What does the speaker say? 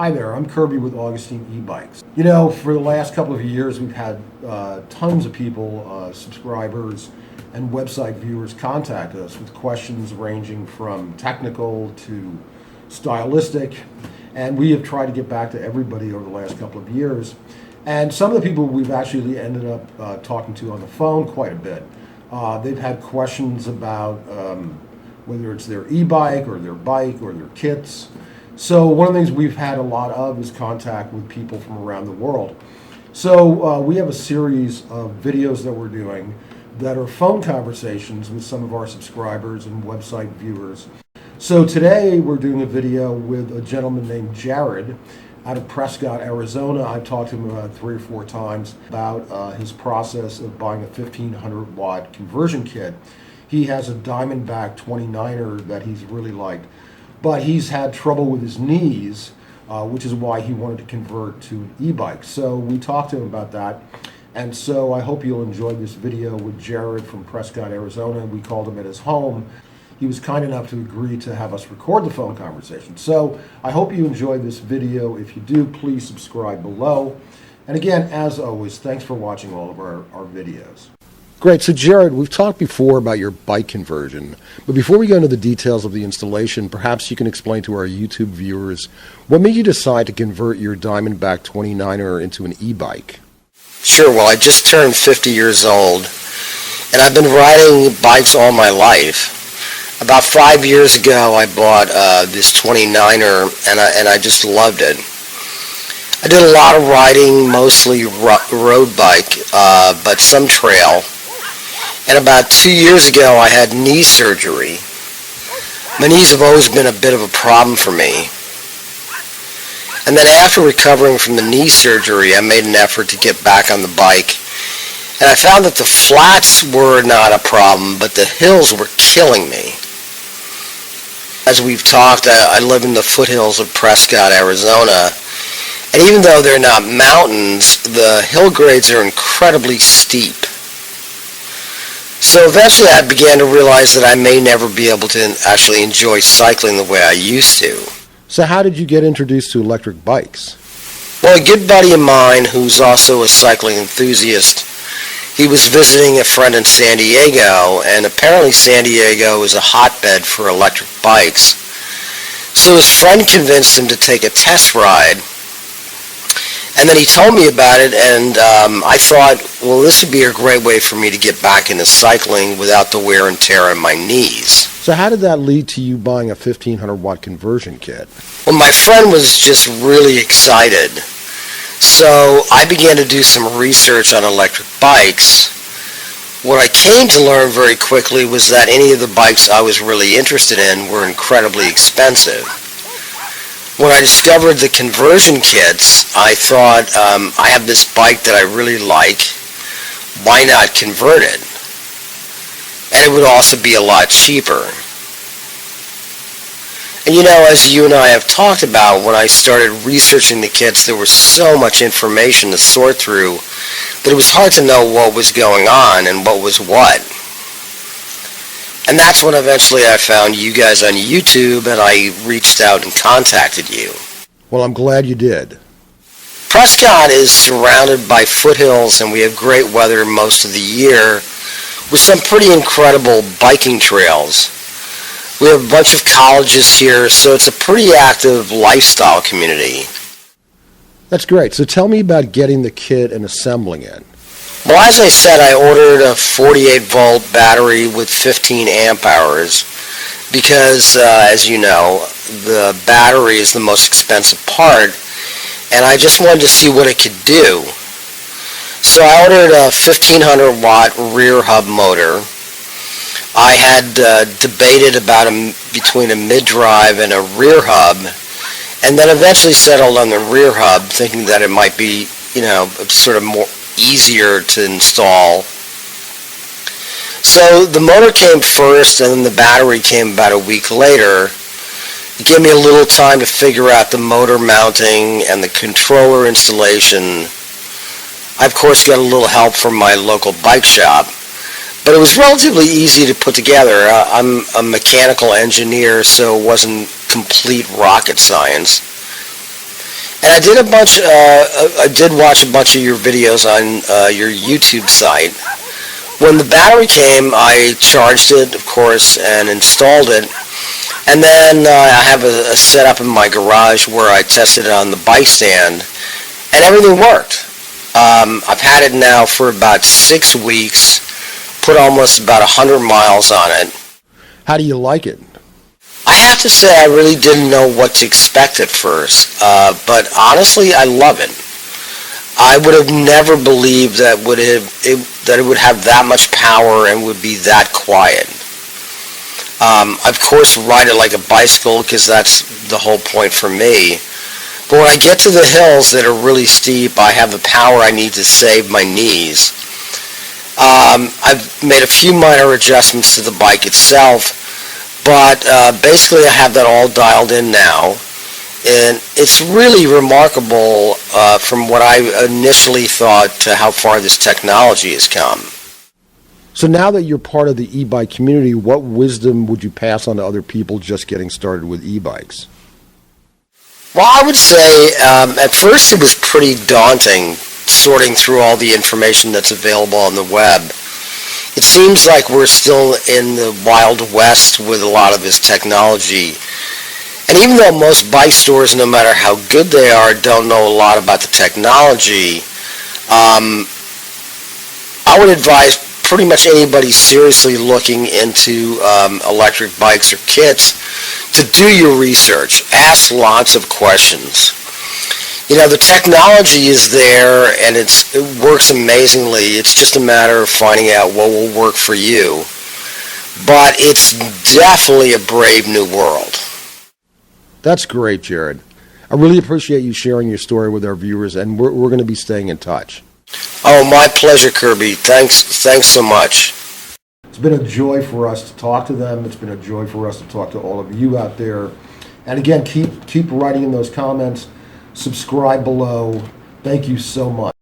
Hi there, I'm Kirby with Augustine e-bikes. You know, for the last couple of years we've had tons of people, subscribers and website viewers contact us with questions ranging from technical to stylistic, and we have tried to get back to everybody over the last couple of years. And some of the people we've actually ended up talking to on the phone quite a bit. They've had questions about whether it's their e-bike or their bike or their kits. So one of the things we've had a lot of is contact with people from around the world. So we have a series of videos that we're doing that are phone conversations with some of our subscribers and website viewers. So today we're doing a video with a gentleman named Jared out of Prescott, Arizona. I've talked to him about 3 or 4 times about his process of buying a 1500 watt conversion kit. He has a Diamondback 29er that he's really liked, but he's had trouble with his knees, which is why he wanted to convert to an e-bike. So we talked to him about that, and so I hope you'll enjoy this video with Jared from Prescott, Arizona. We called him at his home. He was kind enough to agree to have us record the phone conversation. So I hope you enjoy this video. If you do, please subscribe below. And again, as always, thanks for watching all of our videos. Great. So Jared, we've talked before about your bike conversion, but before we go into the details of the installation, perhaps you can explain to our YouTube viewers what made you decide to convert your Diamondback 29er into an e-bike? Sure. Well, I just turned 50 years old, and I've been riding bikes all my life. About 5 years ago, I bought this 29er, and I just loved it. I did a lot of riding, mostly road bike, but some trail. And about 2 years ago, I had knee surgery. My knees have always been a bit of a problem for me. And then after recovering from the knee surgery, I made an effort to get back on the bike. And I found that the flats were not a problem, but the hills were killing me. As we've talked, I live in the foothills of Prescott, Arizona. And even though they're not mountains, the hill grades are incredibly steep. So eventually I began to realize that I may never be able to actually enjoy cycling the way I used to. So how did you get introduced to electric bikes? Well, a good buddy of mine who's also a cycling enthusiast, he was visiting a friend in San Diego, and apparently San Diego is a hotbed for electric bikes. So his friend convinced him to take a test ride. And then he told me about it, and I thought, well, this would be a great way for me to get back into cycling without the wear and tear on my knees. So how did that lead to you buying a 1500 watt conversion kit? Well, my friend was just really excited. So I began to do some research on electric bikes. What I came to learn very quickly was that any of the bikes I was really interested in were incredibly expensive. When I discovered the conversion kits, I thought, I have this bike that I really like, why not convert it? And it would also be a lot cheaper. And you know, as you and I have talked about, when I started researching the kits, there was so much information to sort through that it was hard to know what was going on and what was what. And that's when eventually I found you guys on YouTube, and I reached out and contacted you. Well, I'm glad you did. Prescott is surrounded by foothills, and we have great weather most of the year with some pretty incredible biking trails. We have a bunch of colleges here, so it's a pretty active lifestyle community. That's great. So tell me about getting the kit and assembling it. Well, as I said, I ordered a 48-volt battery with 15 amp hours because, as you know, the battery is the most expensive part, and I just wanted to see what it could do. So I ordered a 1500 watt rear hub motor. I had debated about between a mid-drive and a rear hub, and then eventually settled on the rear hub, thinking that it might be, you know, sort of more easier to install. So the motor came first, and then the battery came about a week later. It gave me a little time to figure out the motor mounting and the controller installation. I, of course, got a little help from my local bike shop, but it was relatively easy to put together. I'm a mechanical engineer, so it wasn't complete rocket science. And I did watch a bunch of your videos on your YouTube site. When the battery came, I charged it, of course, and installed it. And then I have a setup in my garage where I tested it on the bike stand, and everything worked. I've had it now for about 6 weeks, put almost about 100 miles on it. How do you like it? I have to say I really didn't know what to expect at first, but honestly, I love it. I would have never believed that it would have that much power and would be that quiet. I, of course, ride it like a bicycle because that's the whole point for me. But when I get to the hills that are really steep, I have the power I need to save my knees. I've made a few minor adjustments to the bike itself, but basically I have that all dialed in now. And it's really remarkable from what I initially thought to how far this technology has come. So now that you're part of the e-bike community, what wisdom would you pass on to other people just getting started with e-bikes? Well, I would say at first it was pretty daunting sorting through all the information that's available on the web. It seems like we're still in the Wild West with a lot of this technology. And even though most bike stores, no matter how good they are, don't know a lot about the technology, I would advise pretty much anybody seriously looking into electric bikes or kits to do your research. Ask lots of questions. You know, the technology is there and it works amazingly. It's just a matter of finding out what will work for you. But it's definitely a brave new world. That's great, Jared. I really appreciate you sharing your story with our viewers, and we're going to be staying in touch. Oh, my pleasure, Kirby. Thanks so much. It's been a joy for us to talk to them. It's been a joy for us to talk to all of you out there. And again, keep writing in those comments. Subscribe below. Thank you so much.